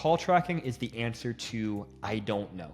call tracking is the answer to I don't know.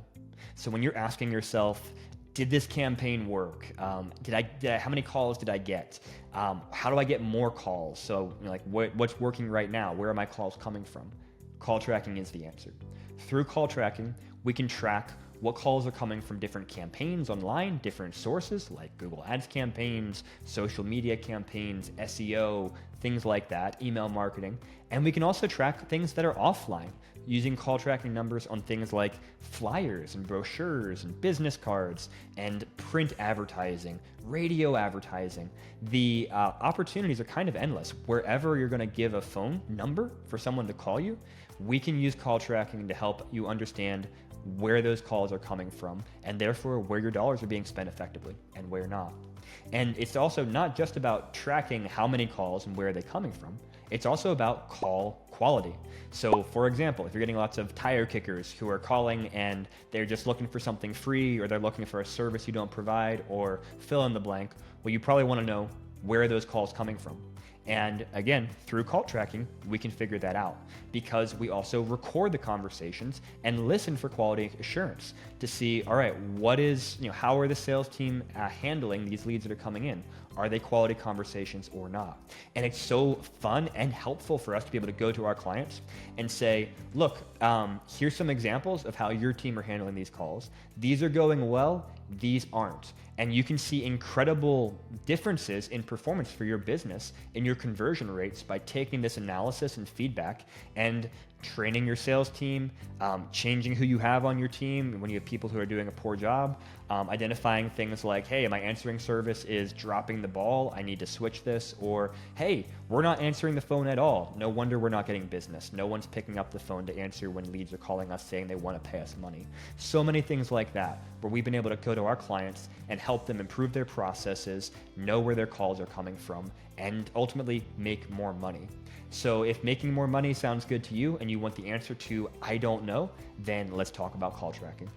So when you're asking yourself, did this campaign work? How many calls did I get? How do I get more calls? So what's working right now? Where are my calls coming from? Call tracking is the answer. Through call tracking, we can track what calls are coming from different campaigns online, different sources like Google Ads campaigns, social media campaigns, SEO, things like that, email marketing. And we can also track things that are offline using call tracking numbers on things like flyers and brochures and business cards and print advertising, radio advertising. The opportunities are kind of endless. Wherever you're going to give a phone number for someone to call you, we can use call tracking to help you understand where those calls are coming from, and therefore where your dollars are being spent effectively and where not. And it's also not just about tracking how many calls and where they're coming from. It's also about call quality. So for example, if you're getting lots of tire kickers who are calling and they're just looking for something free, or they're looking for a service you don't provide, or fill in the blank, well, you probably want to know where are those calls coming from. And again, through call tracking, we can figure that out because we also record the conversations and listen for quality assurance to see, all right, how are the sales team handling these leads that are coming in? Are they quality conversations or not? And it's so fun and helpful for us to be able to go to our clients and say, look, here's some examples of how your team are handling these calls. These are going well, these aren't. And you can see incredible differences in performance for your business in your conversion rates by taking this analysis and feedback and training your sales team, changing who you have on your team when you have people who are doing a poor job, identifying things like, hey, my answering service is dropping the ball, I need to switch this, or hey, we're not answering the phone at all, no wonder we're not getting business, no one's picking up the phone to answer when leads are calling us saying they want to pay us money. So many things like that, where we've been able to go to our clients and help them improve their processes, know where their calls are coming from, and ultimately make more money. So if making more money sounds good to you and you want the answer to I don't know, then let's talk about call tracking.